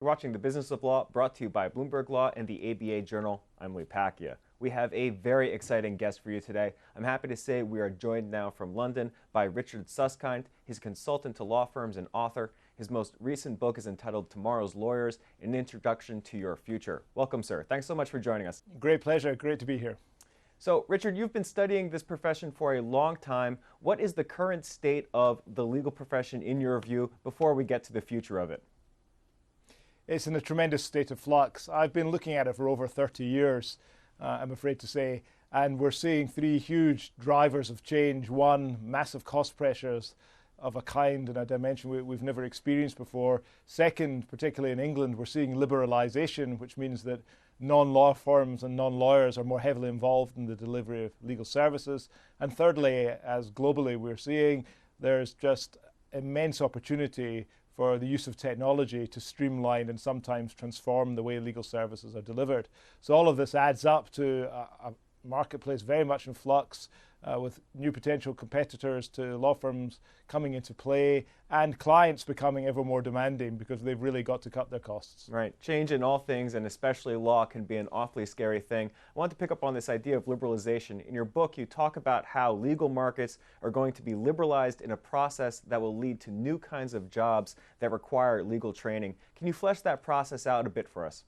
You're watching The Business of Law, brought to you by Bloomberg Law and the ABA Journal. I'm Pacchia. We have a very exciting guest for you today. I'm happy to say we are joined now from London by Richard Susskind. He's a consultant to law firms and author. His most recent book is entitled Tomorrow's Lawyers, An Introduction to Your Future. Welcome, sir. Thanks so much for joining us. Great pleasure. Great to be here. So, Richard, you've been studying this profession for a long time. What is the current state of the legal profession in your view before we get to the future of it? It's in a tremendous state of flux. I've been looking at it for over 30 years, I'm afraid to say, and we're seeing three huge drivers of change. One, massive cost pressures of a kind and a dimension we've never experienced before. Second, particularly in England, we're seeing liberalisation, which means that non-law firms and non-lawyers are more heavily involved in the delivery of legal services. And thirdly, as globally we're seeing, there's just immense opportunity for the use of technology to streamline and sometimes transform the way legal services are delivered. So all of this adds up to a marketplace very much in flux, with new potential competitors to law firms coming into play and clients becoming ever more demanding because they've really got to cut their costs. Right. Change in all things, and especially law, can be an awfully scary thing. I want to pick up on this idea of liberalization. In your book, you talk about how legal markets are going to be liberalized in a process that will lead to new kinds of jobs that require legal training. Can you flesh that process out a bit for us?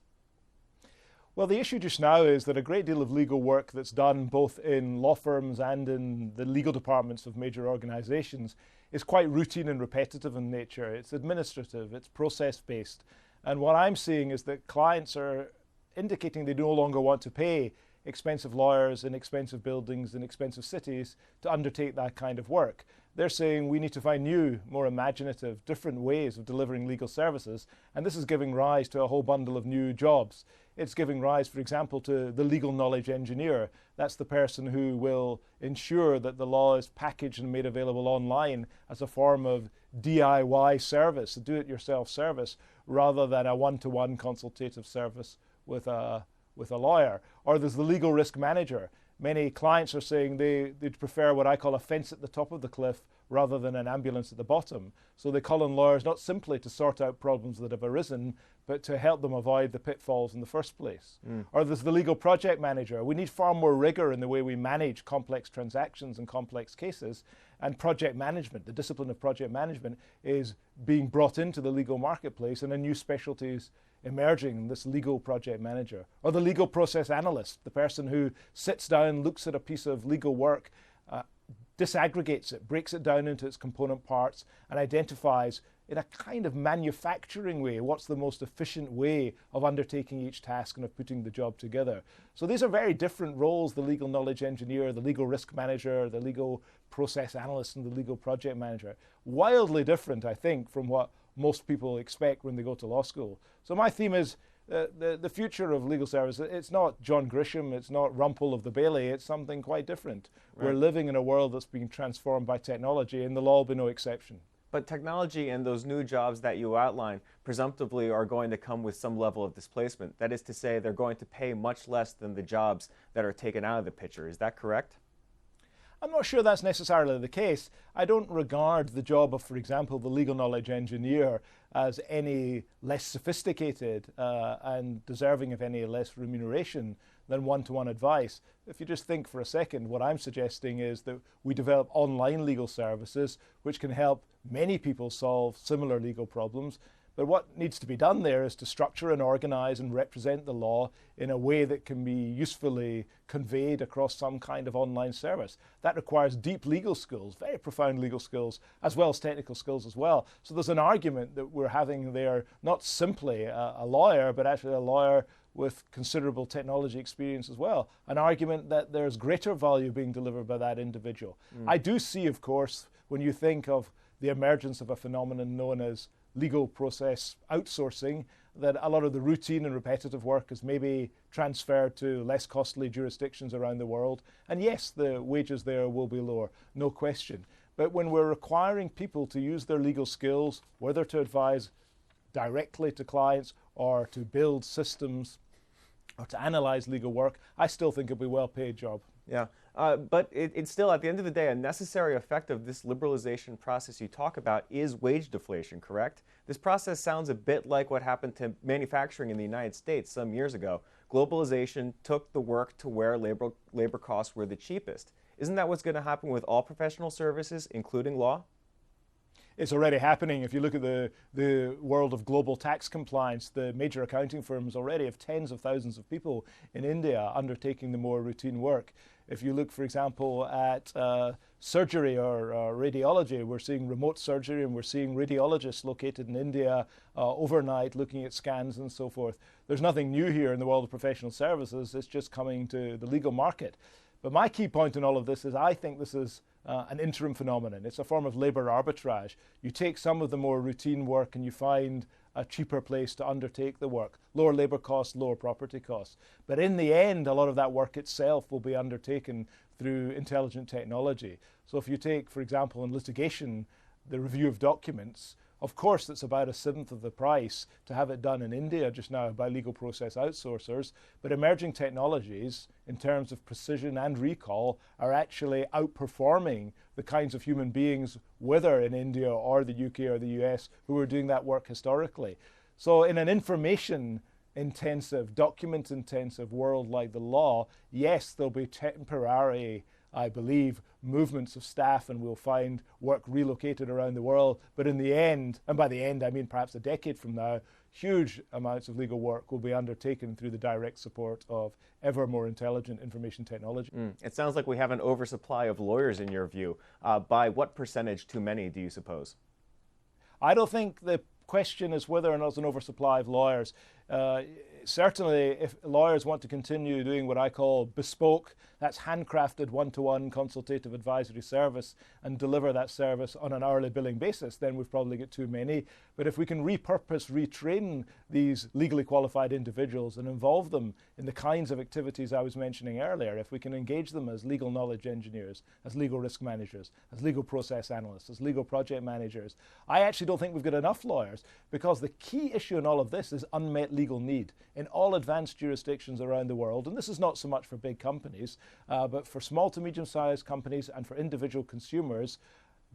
Well, the issue just now is that a great deal of legal work that's done both in law firms and in the legal departments of major organizations is quite routine and repetitive in nature. It's administrative, it's process-based. And what I'm seeing is that clients are indicating they no longer want to pay expensive lawyers in expensive buildings in expensive cities to undertake that kind of work. They're saying we need to find new, more imaginative, different ways of delivering legal services, and this is giving rise to a whole bundle of new jobs. It's giving rise, for example, to the legal knowledge engineer. That's the person who will ensure that the law is packaged and made available online as a form of DIY service, a do-it-yourself service, rather than a one-to-one consultative service with a lawyer. Or there's the legal risk manager. Many clients are saying they'd prefer what I call a fence at the top of the cliff rather than an ambulance at the bottom. So they call on lawyers not simply to sort out problems that have arisen, but to help them avoid the pitfalls in the first place. Or there's the legal project manager. We need far more rigor in the way we manage complex transactions and complex cases. And project management, the discipline of project management, is being brought into the legal marketplace, and a new specialties emerging, this legal project manager. Or the legal process analyst, the person who sits down, looks at a piece of legal work, disaggregates it, breaks it down into its component parts, and identifies in a kind of manufacturing way what's the most efficient way of undertaking each task and of putting the job together. So these are very different roles: the legal knowledge engineer, the legal risk manager, the legal process analyst, and the legal project manager. Wildly different, I think, from what most people expect when they go to law school. So my theme is the future of legal service. It's not John Grisham, it's not Rumpel of the Bailey, it's something quite different. Right. We're living in a world that's being transformed by technology, and the law will be no exception. But technology and those new jobs that you outline presumptively are going to come with some level of displacement. That is to say, they're going to pay much less than the jobs that are taken out of the picture. Is that correct? I'm not sure that's necessarily the case. I don't regard the job of, for example, the legal knowledge engineer as any less sophisticated and deserving of any less remuneration than one-to-one advice. If you just think for a second, what I'm suggesting is that we develop online legal services which can help many people solve similar legal problems. But what needs to be done there is to structure and organize and represent the law in a way that can be usefully conveyed across some kind of online service. That requires deep legal skills, very profound legal skills, as well as technical skills as well. So there's an argument that we're having there, not simply a lawyer, but actually a lawyer with considerable technology experience as well. An argument that there's greater value being delivered by that individual. I do see, of course, when you think of the emergence of a phenomenon known as legal process outsourcing, that a lot of the routine and repetitive work is maybe transferred to less costly jurisdictions around the world. And yes, the wages there will be lower, no question. But when we're requiring people to use their legal skills, whether to advise directly to clients or to build systems or to analyze legal work, I still think it'll be a well-paid job. Yeah. But it's still, at the end of the day, a necessary effect of this liberalization process you talk about is wage deflation, correct? This process sounds a bit like what happened to manufacturing in the United States some years ago. Globalization took the work to where labor costs were the cheapest. Isn't that what's going to happen with all professional services, including law? It's already happening. If you look at the world of global tax compliance, the major accounting firms already have tens of thousands of people in India undertaking the more routine work. If you look, for example, at surgery or radiology, we're seeing remote surgery and we're seeing radiologists located in India overnight looking at scans and so forth. There's nothing new here in the world of professional services. It's just coming to the legal market. But my key point in all of this is I think this is an interim phenomenon. It's a form of labor arbitrage. You take some of the more routine work and you find a cheaper place to undertake the work. Lower labor costs, lower property costs. But in the end, a lot of that work itself will be undertaken through intelligent technology. So if you take, for example, in litigation, the review of documents, of course, it's about 1/7 of the price to have it done in India just now by legal process outsourcers. But emerging technologies, in terms of precision and recall, are actually outperforming the kinds of human beings, whether in India or the UK or the US, who were doing that work historically. So in an information-intensive, document-intensive world like the law, yes, there'll be temporary, I believe, movements of staff, and we'll find work relocated around the world. But in the end, and by the end I mean perhaps a decade from now, huge amounts of legal work will be undertaken through the direct support of ever more intelligent information technology. It sounds like we have an oversupply of lawyers in your view. By what percentage too many, do you suppose? I don't think the question is whether or not there's an oversupply of lawyers. Certainly, if lawyers want to continue doing what I call bespoke, that's handcrafted one-to-one consultative advisory service, and deliver that service on an hourly billing basis, then we've probably got too many. But if we can repurpose, retrain these legally qualified individuals and involve them in the kinds of activities I was mentioning earlier, if we can engage them as legal knowledge engineers, as legal risk managers, as legal process analysts, as legal project managers, I actually don't think we've got enough lawyers, because the key issue in all of this is unmet legal need. In all advanced jurisdictions around the world, and this is not so much for big companies, but for small to medium-sized companies and for individual consumers,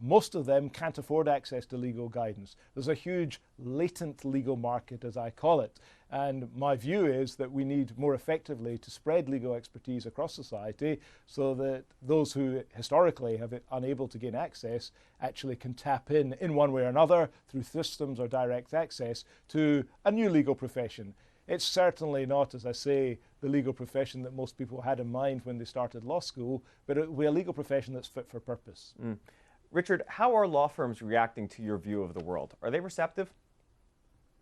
most of them can't afford access to legal guidance. There's a huge latent legal market, as I call it. And my view is that we need more effectively to spread legal expertise across society so that those who historically have been unable to gain access actually can tap in one way or another, through systems or direct access, to a new legal profession. It's certainly not, as I say, the legal profession that most people had in mind when they started law school, but it will be a legal profession that's fit for purpose. Richard, how are law firms reacting to your view of the world? Are they receptive?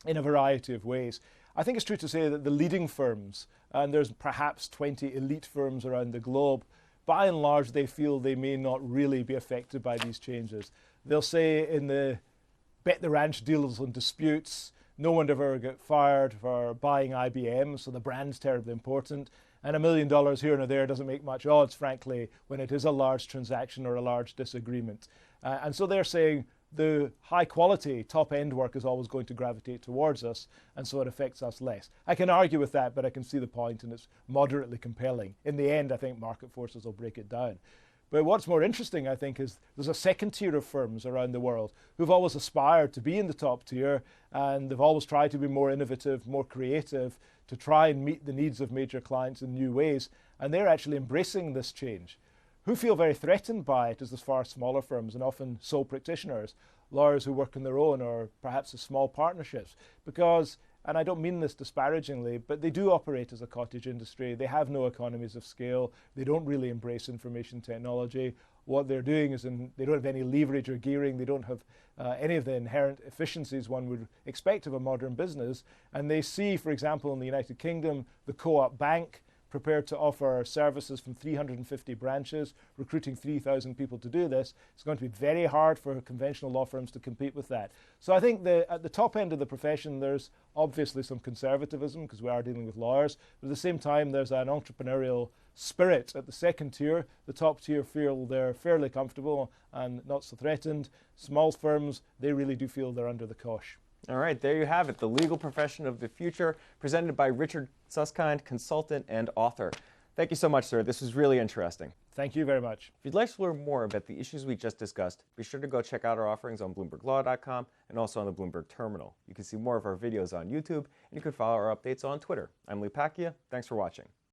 In a variety of ways. I think it's true to say that the leading firms, and there's perhaps 20 elite firms around the globe, by and large they feel they may not really be affected by these changes. They'll say in the bet the ranch deals and disputes, no one ever got fired for buying IBM, so the brand's terribly important. And $1 million here and there doesn't make much odds, frankly, when it is a large transaction or a large disagreement. And so they're saying the high quality top end work is always going to gravitate towards us, and so it affects us less. I can argue with that, but I can see the point, and it's moderately compelling. In the end, I think market forces will break it down. But what's more interesting, I think, is there's a second tier of firms around the world who've always aspired to be in the top tier, and they've always tried to be more innovative, more creative, to try and meet the needs of major clients in new ways, and they're actually embracing this change. Who feel very threatened by it is the far smaller firms, and often sole practitioners, lawyers who work on their own, or perhaps the small partnerships, because, and I don't mean this disparagingly, but they do operate as a cottage industry. They have no economies of scale. They don't really embrace information technology. What they're doing is they don't have any leverage or gearing. They don't have any of the inherent efficiencies one would expect of a modern business. And they see, for example, in the United Kingdom, the Co-op Bank prepared to offer services from 350 branches, recruiting 3,000 people to do this. It's going to be very hard for conventional law firms to compete with that. So I think at the top end of the profession, there's obviously some conservatism, because we are dealing with lawyers, but at the same time, there's an entrepreneurial spirit at the second tier. The top tier feel they're fairly comfortable and not so threatened. Small firms, they really do feel they're under the cosh. All right, there you have it, the legal profession of the future, presented by Richard Susskind, consultant and author. Thank you so much, sir. This was really interesting. Thank you very much. If you'd like to learn more about the issues we just discussed, be sure to go check out our offerings on BloombergLaw.com and also on the Bloomberg Terminal. You can see more of our videos on YouTube, and you can follow our updates on Twitter. I'm Pacchia. Thanks for watching.